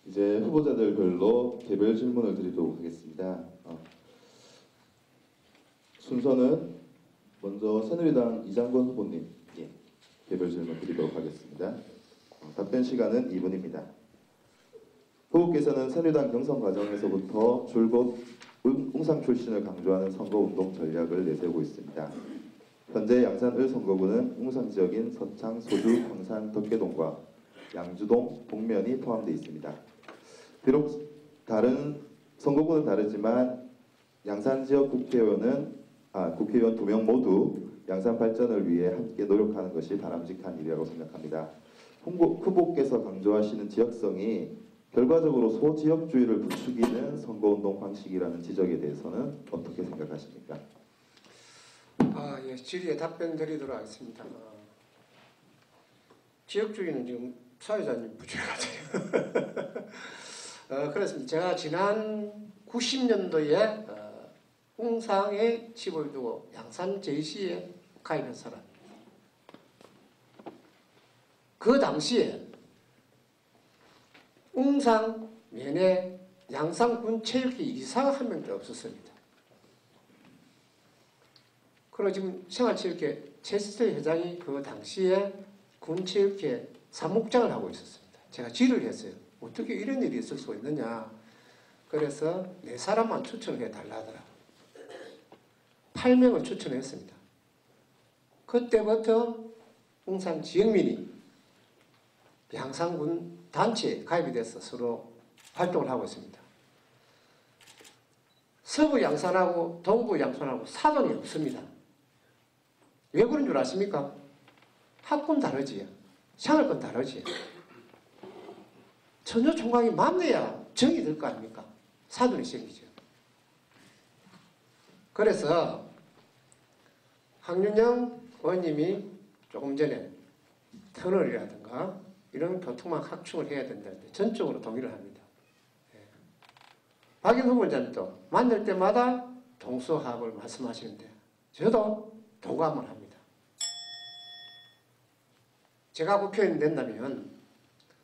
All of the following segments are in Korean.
이제 후보자들별로 개별 질문을 드리도록 하겠습니다. 순서는 먼저 새누리당 이장권 후보님 개별 질문 드리도록 하겠습니다. 답변 시간은 2분입니다. 후보께서는 새누리당 경선 과정에서부터 줄곧 웅상 출신을 강조하는 선거운동 전략을 내세우고 있습니다. 현재 양산 선거구는 웅상 지역인 서창, 소주, 광산, 덕계동과 양주동, 복면이 포함되어 있습니다. 비록 다른 선거구는 다르지만 양산 지역 국회의원 2명 모두 양산 발전을 위해 함께 노력하는 것이 바람직한 일이라고 생각합니다. 후보께서 강조하시는 지역성이 결과적으로 소지역주의를 부추기는 선거운동 방식이라는 지적에 대해서는 어떻게 생각하십니까? 예, 질의에 답변 드리도록 하겠습니다. 지역주의는 지금 사회자님 부재 같아요. 그렇습니다. 제가 지난 90년도에 웅상에 집을 두고 양산 제시에 가입한 사람. 그 당시에 웅상, 면회, 양산군 체육회 이사가 한 명도 없었습니다. 그리고 지금 생활체육회 최수태 회장이 그 당시에 군체육회 사무국장을 하고 있었습니다. 제가 질의를 했어요. 어떻게 이런 일이 있을 수가 있느냐. 그래서 4사람만 추천해 달라더라. 8명을 추천했습니다. 그때부터 웅산 지역민이 양산군 단체에 가입이 돼서 서로 활동을 하고 있습니다. 서부 양산하고 동부 양산하고 사돈이 없습니다. 왜 그런 줄 아십니까? 학군 다르지요. 생활권 다르지요. 처녀 총각이 만나야 정이 될 거 아닙니까? 사돈이 생기죠. 그래서 황윤영 의원님이 조금 전에 터널이라든가 이런 교통망 확충을 해야 된다는데 전적으로 동의를 합니다. 박인 후보자님도 만날 때마다 동서합을 말씀하시는데 저도 동감을 합니다. 제가 국회의원이 된다면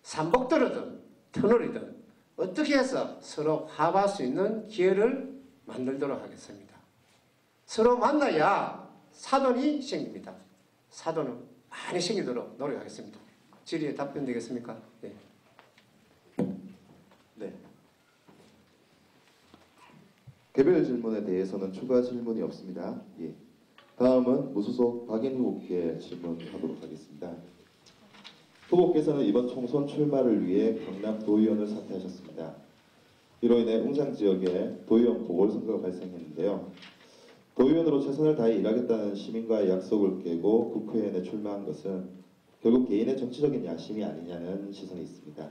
삼복도로든 터널이든 어떻게 해서 서로 화합할 수 있는 기회를 만들도록 하겠습니다. 서로 만나야 사돈이 생깁니다. 사돈은 많이 생기도록 노력하겠습니다. 질의에 답변 되겠습니까? 네. 네. 개별 질문에 대해서는 추가 질문이 없습니다. 예. 다음은 무소속 박인 후보께 질문하도록 하겠습니다. 후보께서는 이번 총선 출마를 위해 경남 도의원을 사퇴하셨습니다. 이로 인해 웅상 지역에 도의원 보궐선거가 발생했는데요. 도의원으로 최선을 다해 일하겠다는 시민과의 약속을 깨고 국회의원에 출마한 것은 결국 개인의 정치적인 야심이 아니냐는 시선이 있습니다.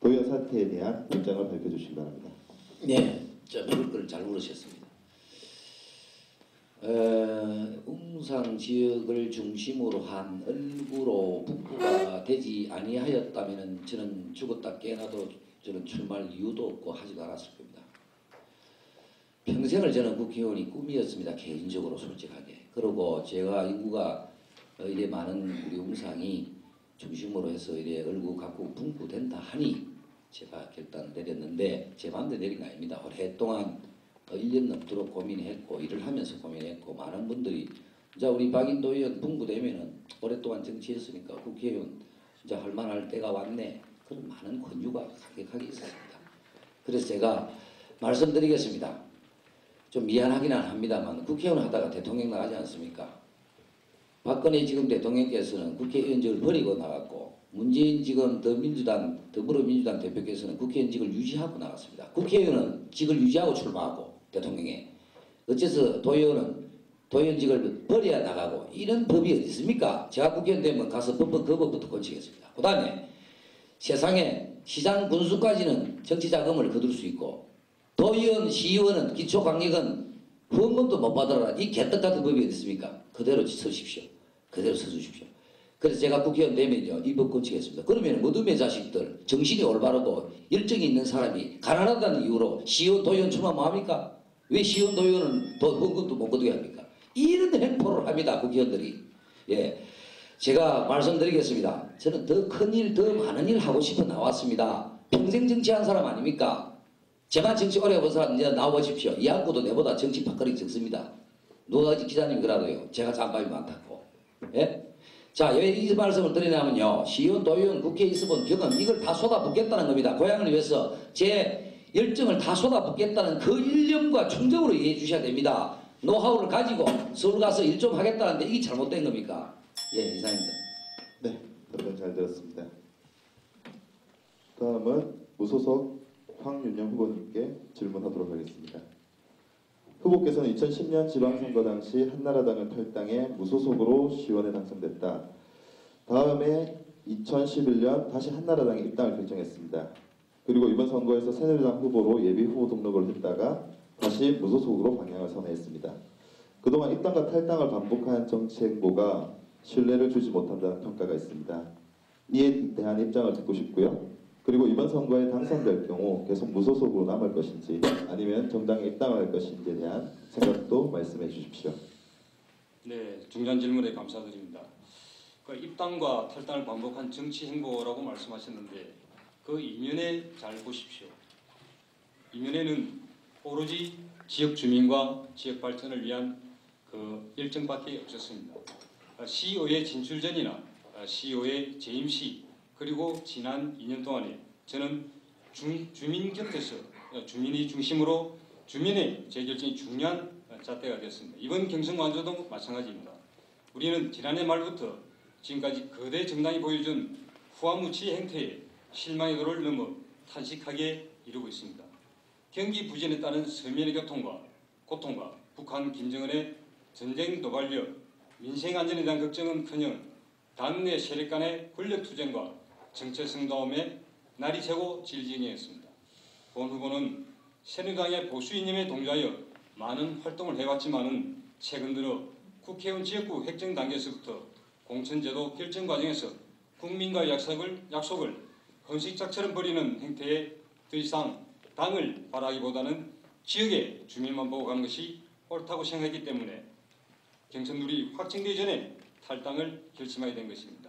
도의원 사퇴에 대한 입장을 밝혀주시기 바랍니다. 네, 물을 걸 잘 물으셨습니다. 웅상 지역을 중심으로 한 얼구로 북부가 되지 아니하였다면 저는 죽었다 깨어나도 저는 출마할 이유도 없고 하지도 않았을 겁니다. 평생을 저는 국회의원이 꿈이었습니다. 개인적으로 솔직하게. 그리고 제가 인구가 이래 많은 우리 웅상이 중심으로 해서 이래 얼구 각국 분포된다 하니 제가 결단을 내렸는데 제 맘대로 내린 거 아닙니다. 오랫동안 1년 넘도록 고민했고 일을 하면서 고민했고 많은 분들이 이제 우리 박인도 의원 분부되면은 오랫동안 정치했으니까 국회의원 이제 할 만할 때가 왔네. 그런 많은 권유가 강력하게 있었습니다. 그래서 제가 말씀드리겠습니다. 좀 미안하기는 합니다만 국회의원 하다가 대통령 나가지 않습니까? 박근혜 지금 대통령께서는 국회의원직을 버리고 나갔고 문재인 지금 더불어민주당 대표께서는 국회의원직을 유지하고 나갔습니다. 국회의원은 직을 유지하고 출마하고 대통령에 어째서 도의원직을 버려야 나가고 이런 법이 어디 있습니까? 제가 국회의원 되면 가서 그 법부터 고치겠습니다. 그 다음에 세상에 시장 군수까지는 정치 자금을 거둘 수 있고 도의원, 시의원은 기초강력은 후원금도 못 받아라. 이 개떡 같은 법이 어디 있습니까? 그대로 서십시오. 그대로 서주십시오. 그래서 제가 국회의원 되면요 이 법 고치겠습니다. 그러면 모둠의 자식들 정신이 올바르고 열정이 있는 사람이 가난하다는 이유로 시의원, 도의원 출마 뭐합니까? 왜 시의원, 도의원은 후원금도 못 거두게 합니까? 이런 행포를 합니다. 국회의원들이. 제가 말씀드리겠습니다. 저는 더 큰 일, 더 많은 일 하고 싶어 나왔습니다. 평생 정치한 사람 아닙니까? 제가 정치 오래 해본 사람 이제 나와보십시오. 이 학구도 내보다 정치 밥거리 적습니다. 누가 기자님 그러더요. 제가 짬밥이 많다고. 예? 자, 왜 이 말씀을 드리냐면요. 시의원, 도의원, 국회에 있어본 경험 이걸 다 쏟아붓겠다는 겁니다. 고향을 위해서 제 열정을 다 쏟아붓겠다는 그 일념과 충정으로 이해해 주셔야 됩니다. 노하우를 가지고 서울 가서 일 좀 하겠다는데 이게 잘못된 겁니까? 예, 이상입니다. 네, 답변 잘 들었습니다. 다음은 무소속 황윤영 후보님께 질문하도록 하겠습니다. 후보께서는 2010년 지방선거 당시 한나라당을 탈당해 무소속으로 시의원에 당선됐다. 다음에 2011년 다시 한나라당에 입당을 결정했습니다. 그리고 이번 선거에서 새누리당 후보로 예비 후보 등록을 했다가 다시 무소속으로 방향을 선회했습니다. 그동안 입당과 탈당을 반복한 정치 행보가 신뢰를 주지 못한다는 평가가 있습니다. 이에 대한 입장을 듣고 싶고요. 그리고 이번 선거에 당선될 경우 계속 무소속으로 남을 것인지 아니면 정당에 입당할 것인지에 대한 생각도 말씀해 주십시오. 네, 중요한 질문에 감사드립니다. 그 입당과 탈당을 반복한 정치 행보라고 말씀하셨는데 그 이면에 잘 보십시오. 이면에는 오로지 지역 주민과 지역 발전을 위한 그 열정밖에 없었습니다. 시의회 진출 전이나 시의회 재임 시 그리고 지난 2년 동안에 저는 주민 곁에서 주민이 중심으로 주민의 재결정이 중요한 잣대가 되었습니다. 이번 경선 완주도 마찬가지입니다. 우리는 지난해 말부터 지금까지 거대 정당이 보여준 후한무치 행태에 실망의 도를 넘어 탄식하게 이루고 있습니다. 경기 부진에 따른 서민의 고통과 북한 김정은의 전쟁 도발력, 민생 안전에 대한 걱정은커녕 당내 세력 간의 권력 투쟁과 정체성 다음에 날이 새고 질진이었습니다. 본 후보는 새누리당의 보수 이념에 동조하여 많은 활동을 해왔지만은 최근 들어 국회의원 지역구 획정 단계에서부터 공천제도 결정 과정에서 국민과의 약속을 헌식작처럼 버리는 행태에 더 이상 당을 바라기보다는 지역의 주민만 보고 가는 것이 옳다고 생각했기 때문에 경선룰이 확정되기 전에 탈당을 결심하게 된 것입니다.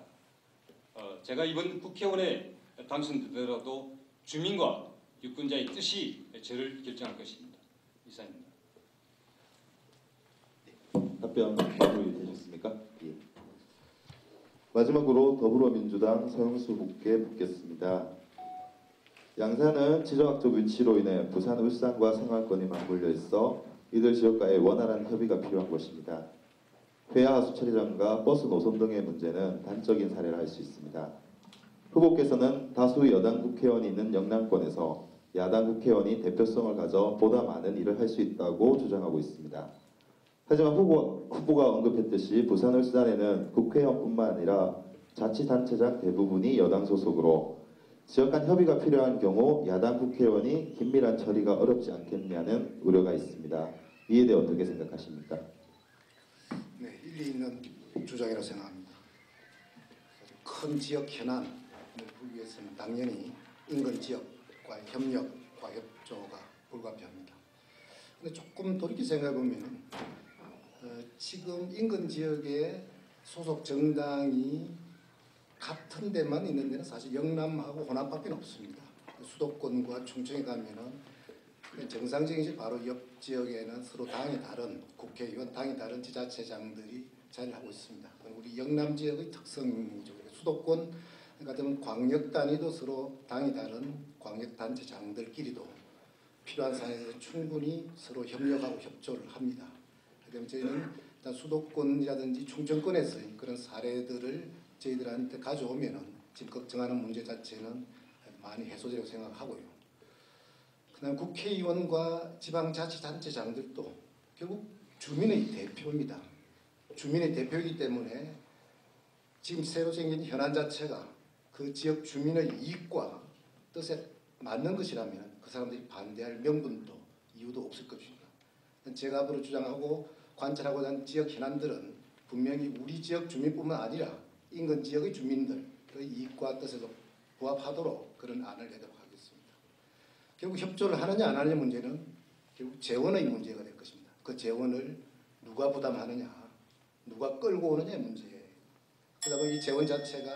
제가 이번 국회의원에 당선되더라도 주민과 유권자의 뜻이 저를 결정할 것입니다. 이상입니다. 답변 마무리되셨습니까? 예. 마지막으로 더불어민주당 서영수 후보께 묻겠습니다. 양산은 지정학적 위치로 인해 부산, 울산과 생활권이 맞물려 있어 이들 지역과의 원활한 협의가 필요한 것입니다. 회화 하수 처리장과 버스 노선 등의 문제는 단적인 사례라 할 수 있습니다. 후보께서는 다수 여당 국회의원이 있는 영남권에서 야당 국회의원이 대표성을 가져 보다 많은 일을 할 수 있다고 주장하고 있습니다. 하지만 후보가 언급했듯이 부산, 울산에는 국회의원뿐만 아니라 자치단체장 대부분이 여당 소속으로 지역 간 협의가 필요한 경우 야당 국회의원이 긴밀한 처리가 어렵지 않겠냐는 우려가 있습니다. 이에 대해 어떻게 생각하십니까? 네, 일리 있는 주장이라고 생각합니다. 큰 지역 현안을 풀기 위해서는 당연히 인근 지역과의 협력과 협조가 불가피합니다. 근데 조금 돌이켜 생각해 보면 지금 인근 지역에 소속 정당이 같은 데만 있는 데는 사실 영남하고 호남밖에 없습니다. 수도권과 충청에 가면은 정상적인 바로 옆 지역에는 서로 당이 다른 국회의원, 당이 다른 지자체장들이 자리를 하고 있습니다. 우리 영남 지역의 특성이죠. 수도권 같은 광역 단위도 서로 당이 다른 광역 단체장들끼리도 필요한 사안에서 충분히 서로 협력하고 협조를 합니다. 그럼 저희는 일단 수도권이라든지 충청권에서의 그런 사례들을 저희들한테 가져오면은 지금 걱정하는 문제 자체는 많이 해소되라고 생각하고요. 그다음 국회의원과 지방자치단체장들도 결국 주민의 대표입니다. 주민의 대표이기 때문에 지금 새로 생긴 현안 자체가 그 지역 주민의 이익과 뜻에 맞는 것이라면 그 사람들이 반대할 명분도 이유도 없을 것입니다. 제가 앞으로 주장하고 관찰하고자 하는 지역 현안들은 분명히 우리 지역 주민뿐만 아니라 인근 지역의 주민들의 이익과 뜻에도 부합하도록 그런 안을 내도록 하겠습니다. 결국 협조를 하느냐 안 하느냐 문제는 결국 재원의 문제가 될 것입니다. 그 재원을 누가 부담하느냐, 누가 끌고 오느냐의 문제예요. 그러다 보니 이 재원 자체가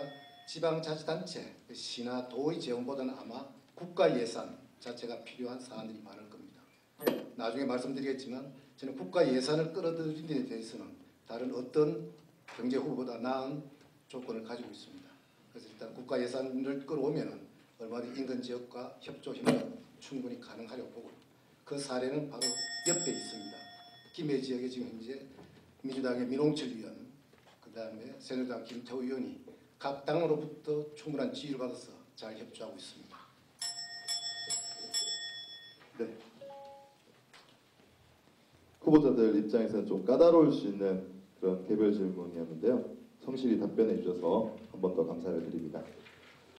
지방자치단체, 시나 도의 재원보다는 아마 국가 예산 자체가 필요한 사안들이 많을 겁니다. 나중에 말씀드리겠지만 저는 국가 예산을 끌어들이는 데 대해서는 다른 어떤 경제 후보보다 나은 조건을 가지고 있습니다. 그래서 일단 국가 예산을 끌어오면 얼마든지 인근 지역과 협조 협력 충분히 가능하려고 보고 그 사례는 바로 옆에 있습니다. 김해 지역에 지금 현재 민주당의 민홍철 의원, 그 다음에 새누리당 김태우 의원이 각 당으로부터 충분한 지휘를 받아서 잘 협조하고 있습니다. 네. 후보자들 입장에서는 좀 까다로울 수 있는 그런 개별 질문이었는데요. 성실히 답변해 주셔서 한 번 더 감사를 드립니다.